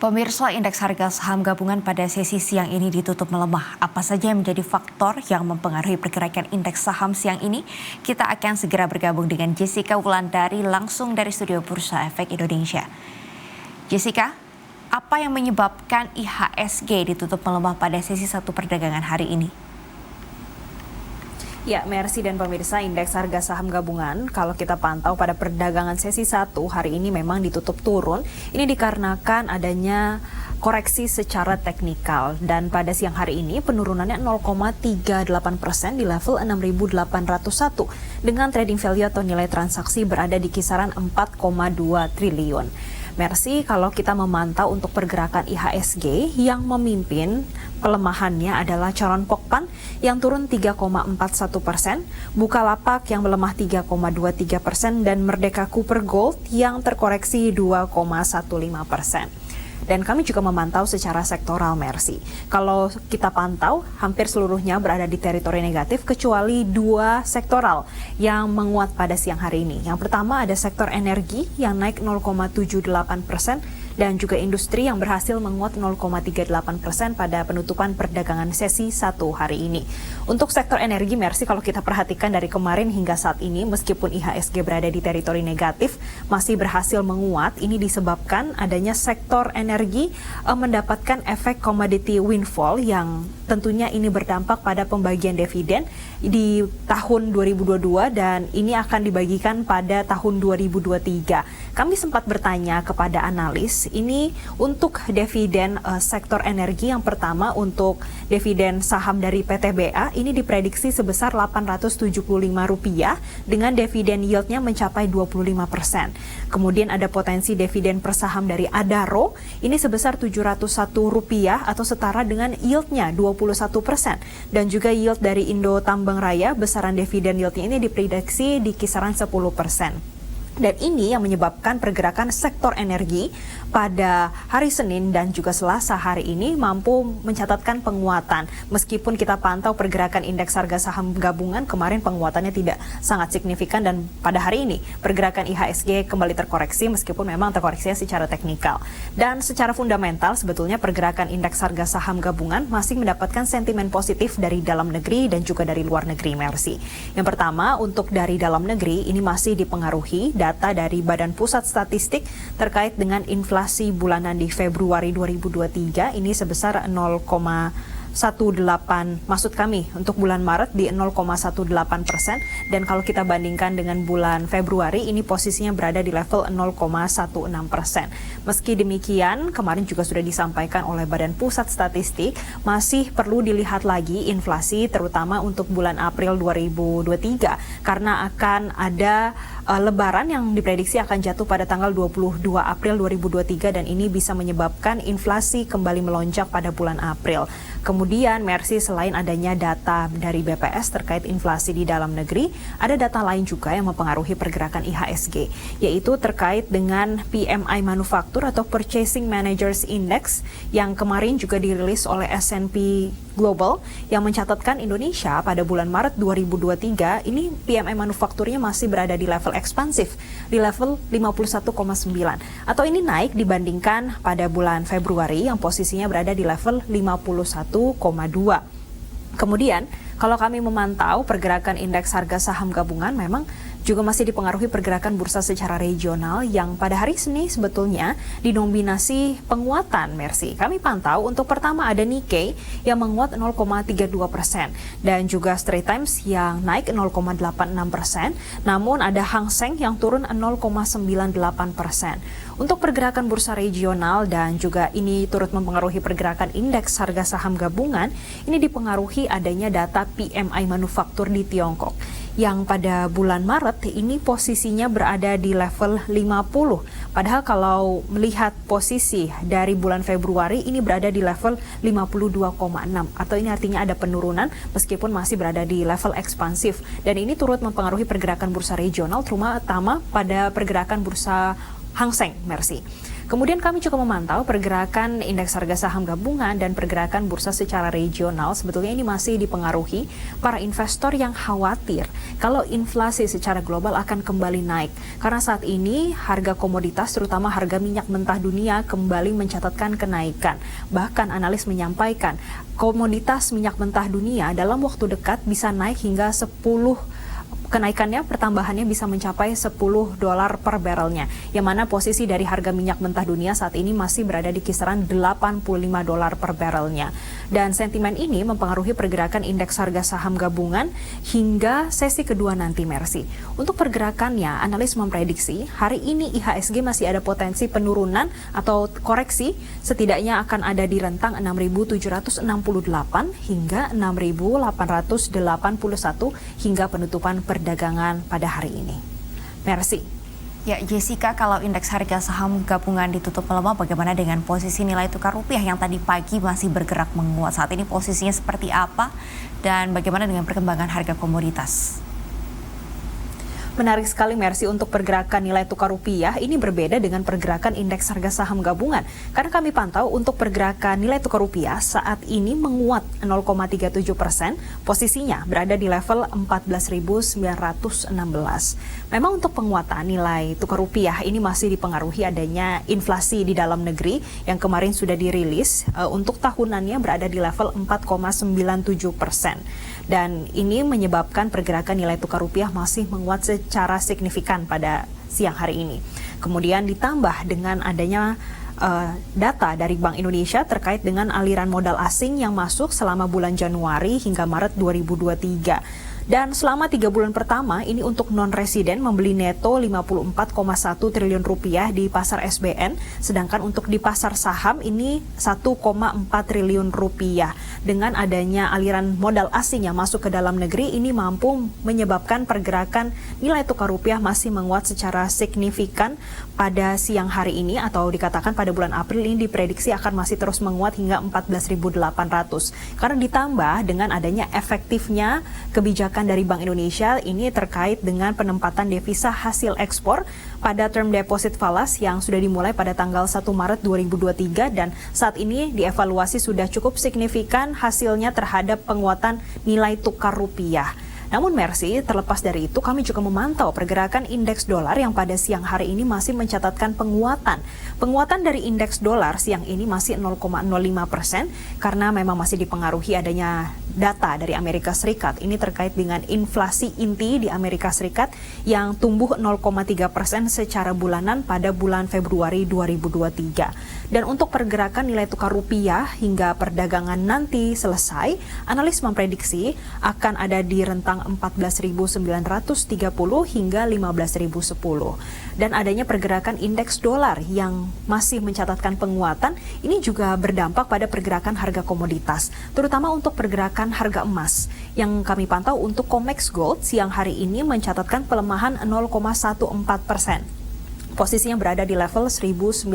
Pemirsa, indeks harga saham gabungan pada sesi siang ini ditutup melemah. Apa saja yang menjadi faktor yang mempengaruhi pergerakan indeks saham siang ini? Kita akan segera bergabung dengan Jessica Wulandari langsung dari Studio Bursa Efek Indonesia. Jessica, apa yang menyebabkan IHSG ditutup melemah pada sesi 1 perdagangan hari ini? Ya, Mercy dan pemirsa, indeks harga saham gabungan kalau kita pantau pada perdagangan sesi 1 hari ini memang ditutup turun. Ini dikarenakan adanya koreksi secara teknikal dan pada siang hari ini penurunannya 0,38% di level 6.801 dengan trading value atau nilai transaksi berada di kisaran 4,2 triliun. Mercy, kalau kita memantau untuk pergerakan IHSG yang memimpin pelemahannya adalah Charon Pokpan yang turun 3,41%, Bukalapak yang melemah 3,23% dan Merdeka Cooper Gold yang terkoreksi 2,15%. Dan kami juga memantau secara sektoral, Mercy. Kalau kita pantau, hampir seluruhnya berada di teritori negatif kecuali 2 sektoral yang menguat pada siang hari ini. Yang pertama ada sektor energi yang naik 0,78%, dan juga industri yang berhasil menguat 0,38% pada penutupan perdagangan sesi 1 hari ini. Untuk sektor energi, Mercy, kalau kita perhatikan dari kemarin hingga saat ini, meskipun IHSG berada di teritori negatif, masih berhasil menguat. Ini disebabkan adanya sektor energi mendapatkan efek commodity windfall yang tentunya ini berdampak pada pembagian dividen di tahun 2022 dan ini akan dibagikan pada tahun 2023. Kami sempat bertanya kepada analis, ini untuk dividen sektor energi yang pertama untuk dividen saham dari PTBA ini diprediksi sebesar Rp875 dengan dividen yieldnya mencapai 25%. Kemudian ada potensi dividen per saham dari Adaro ini sebesar Rp701 atau setara dengan yieldnya 21%. Dan juga yield dari Indo Tambang Raya besaran dividen yieldnya ini diprediksi di kisaran 10%. Dan ini yang menyebabkan pergerakan sektor energi pada hari Senin dan juga Selasa hari ini mampu mencatatkan penguatan. Meskipun kita pantau pergerakan indeks harga saham gabungan kemarin penguatannya tidak sangat signifikan dan pada hari ini pergerakan IHSG kembali terkoreksi meskipun memang terkoreksinya secara teknikal. Dan secara fundamental sebetulnya pergerakan indeks harga saham gabungan masih mendapatkan sentimen positif dari dalam negeri dan juga dari luar negeri, Mercy. Yang pertama untuk dari dalam negeri ini masih dipengaruhi data dari Badan Pusat Statistik terkait dengan inflasi bulanan di Februari 2023 ini sebesar 0,18, maksud kami untuk bulan Maret di 0,18% dan kalau kita bandingkan dengan bulan Februari ini posisinya berada di level 0,16%. Meski demikian, kemarin juga sudah disampaikan oleh Badan Pusat Statistik masih perlu dilihat lagi inflasi terutama untuk bulan April 2023 karena akan ada Lebaran yang diprediksi akan jatuh pada tanggal 22 April 2023 dan ini bisa menyebabkan inflasi kembali melonjak pada bulan April. Kemudian, Mercy, selain adanya data dari BPS terkait inflasi di dalam negeri, ada data lain juga yang mempengaruhi pergerakan IHSG, yaitu terkait dengan PMI manufaktur atau Purchasing Managers Index yang kemarin juga dirilis oleh S&P Global yang mencatatkan Indonesia pada bulan Maret 2023 ini PMI manufakturnya masih berada di level ekspansif di level 51,9 atau ini naik dibandingkan pada bulan Februari yang posisinya berada di level 51,2. Kemudian kalau kami memantau pergerakan indeks harga saham gabungan memang juga masih dipengaruhi pergerakan bursa secara regional yang pada hari Senin sebetulnya dinominasi penguatan, Mercy. Kami pantau untuk pertama ada Nikkei yang menguat 0,32% dan juga Straits Times yang naik 0,86%, namun ada Hang Seng yang turun 0,98%. Untuk pergerakan bursa regional dan juga ini turut mempengaruhi pergerakan indeks harga saham gabungan, ini dipengaruhi adanya data PMI manufaktur di Tiongkok yang pada bulan Maret ini posisinya berada di level 50. Padahal kalau melihat posisi dari bulan Februari ini berada di level 52,6 atau ini artinya ada penurunan meskipun masih berada di level ekspansif dan ini turut mempengaruhi pergerakan bursa regional terutama pada pergerakan bursa Hang Seng, Mercy. Kemudian kami juga memantau pergerakan indeks harga saham gabungan dan pergerakan bursa secara regional. Sebetulnya ini masih dipengaruhi para investor yang khawatir kalau inflasi secara global akan kembali naik. Karena saat ini harga komoditas terutama harga minyak mentah dunia kembali mencatatkan kenaikan. Bahkan analis menyampaikan komoditas minyak mentah dunia dalam waktu dekat bisa naik hingga 10 kenaikannya pertambahannya bisa mencapai $10 per barrelnya, yang mana posisi dari harga minyak mentah dunia saat ini masih berada di kisaran $85 per barrelnya. Dan sentimen ini mempengaruhi pergerakan indeks harga saham gabungan hingga sesi kedua nanti, Mercy. Untuk pergerakannya, analis memprediksi hari ini IHSG masih ada potensi penurunan atau koreksi, setidaknya akan ada di rentang 6.768 hingga 6.881 hingga penutupan perdagangan pada hari ini. Mercy. Ya, Jessica, kalau indeks harga saham gabungan ditutup melemah, bagaimana dengan posisi nilai tukar rupiah yang tadi pagi masih bergerak menguat? Saat ini posisinya seperti apa dan bagaimana dengan perkembangan harga komoditas? Menarik sekali, Mercy, untuk pergerakan nilai tukar rupiah ini berbeda dengan pergerakan indeks harga saham gabungan. Karena kami pantau untuk pergerakan nilai tukar rupiah saat ini menguat 0,37%, posisinya berada di level 14.916. Memang untuk penguatan nilai tukar rupiah ini masih dipengaruhi adanya inflasi di dalam negeri yang kemarin sudah dirilis untuk tahunannya berada di level 4,97%. Dan ini menyebabkan pergerakan nilai tukar rupiah masih menguat secara signifikan pada siang hari ini. Kemudian ditambah dengan adanya data dari Bank Indonesia terkait dengan aliran modal asing yang masuk selama bulan Januari hingga Maret 2023. Dan selama 3 bulan pertama ini untuk non-residen membeli neto 54,1 triliun rupiah di pasar SBN, sedangkan untuk di pasar saham ini 1,4 triliun rupiah. Dengan adanya aliran modal asing yang masuk ke dalam negeri ini mampu menyebabkan pergerakan nilai tukar rupiah masih menguat secara signifikan pada siang hari ini, atau dikatakan pada bulan April ini diprediksi akan masih terus menguat hingga 14.800. Karena ditambah dengan adanya efektifnya kebijakan dari Bank Indonesia ini terkait dengan penempatan devisa hasil ekspor pada term deposit falas yang sudah dimulai pada tanggal 1 Maret 2023 dan saat ini dievaluasi sudah cukup signifikan hasilnya terhadap penguatan nilai tukar rupiah. Namun Mercy, terlepas dari itu kami juga memantau pergerakan indeks dolar yang pada siang hari ini masih mencatatkan penguatan. Penguatan dari indeks dolar siang ini masih 0,05% karena memang masih dipengaruhi adanya data dari Amerika Serikat. Ini terkait dengan inflasi inti di Amerika Serikat yang tumbuh 0,3% secara bulanan pada bulan Februari 2023. Dan untuk pergerakan nilai tukar rupiah hingga perdagangan nanti selesai, analis memprediksi akan ada di rentang 14.930 hingga 15.010. Dan adanya pergerakan indeks dolar yang masih mencatatkan penguatan, ini juga berdampak pada pergerakan harga komoditas, terutama untuk pergerakan harga emas. Yang kami pantau untuk COMEX Gold siang hari ini mencatatkan pelemahan 0,14%. Posisinya berada di level $1.997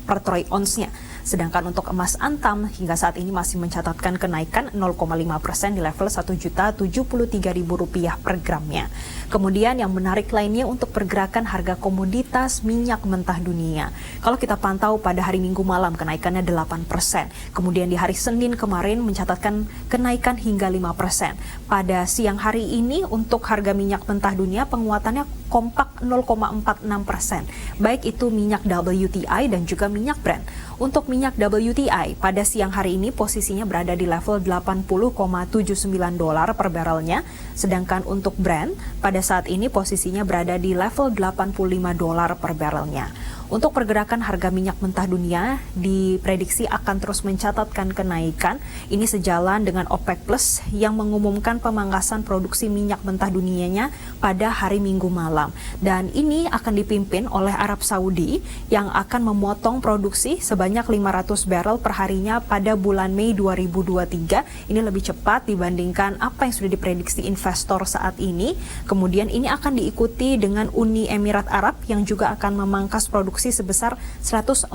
per troy ounce-nya. Sedangkan untuk emas antam hingga saat ini masih mencatatkan kenaikan 0,5% di level Rp1.073.000 per gramnya. Kemudian yang menarik lainnya untuk pergerakan harga komoditas minyak mentah dunia. Kalau kita pantau pada hari Minggu malam kenaikannya 8%. Kemudian di hari Senin kemarin mencatatkan kenaikan hingga 5%. Pada siang hari ini untuk harga minyak mentah dunia penguatannya kompak 0,46%. Baik itu minyak WTI dan juga minyak Brent. Untuk minyak WTI pada siang hari ini posisinya berada di level $80,79 per barrelnya, sedangkan untuk Brent pada saat ini posisinya berada di level $85 per barrelnya. Untuk pergerakan harga minyak mentah dunia diprediksi akan terus mencatatkan kenaikan. Ini sejalan dengan OPEC Plus yang mengumumkan pemangkasan produksi minyak mentah dunianya pada hari Minggu malam. Dan ini akan dipimpin oleh Arab Saudi yang akan memotong produksi sebanyak 500 barrel per harinya pada bulan Mei 2023. Ini lebih cepat dibandingkan apa yang sudah diprediksi investor saat ini. Kemudian ini akan diikuti dengan Uni Emirat Arab yang juga akan memangkas produksi sebesar 144.000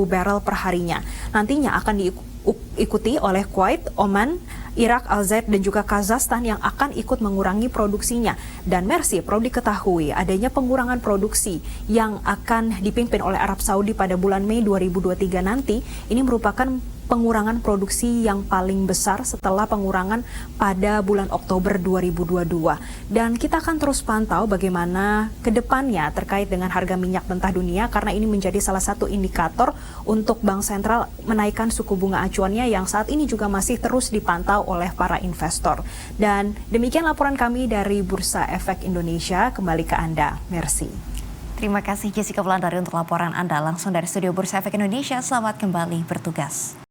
barrel per harinya. Nantinya akan diikuti diikuti oleh Kuwait, Oman, Irak, Aljazair, dan juga Kazakhstan yang akan ikut mengurangi produksinya. Dan Mercy, perlu diketahui adanya pengurangan produksi yang akan dipimpin oleh Arab Saudi pada bulan Mei 2023 nanti. Ini merupakan pengurangan produksi yang paling besar setelah pengurangan pada bulan Oktober 2022. Dan kita akan terus pantau bagaimana ke depannya terkait dengan harga minyak mentah dunia, karena ini menjadi salah satu indikator untuk Bank Sentral menaikkan suku bunga acuannya yang saat ini juga masih terus dipantau oleh para investor. Dan demikian laporan kami dari Bursa Efek Indonesia. Kembali ke Anda, Mercy. Terima kasih Jessica Wulandari untuk laporan Anda langsung dari studio Bursa Efek Indonesia. Selamat kembali bertugas.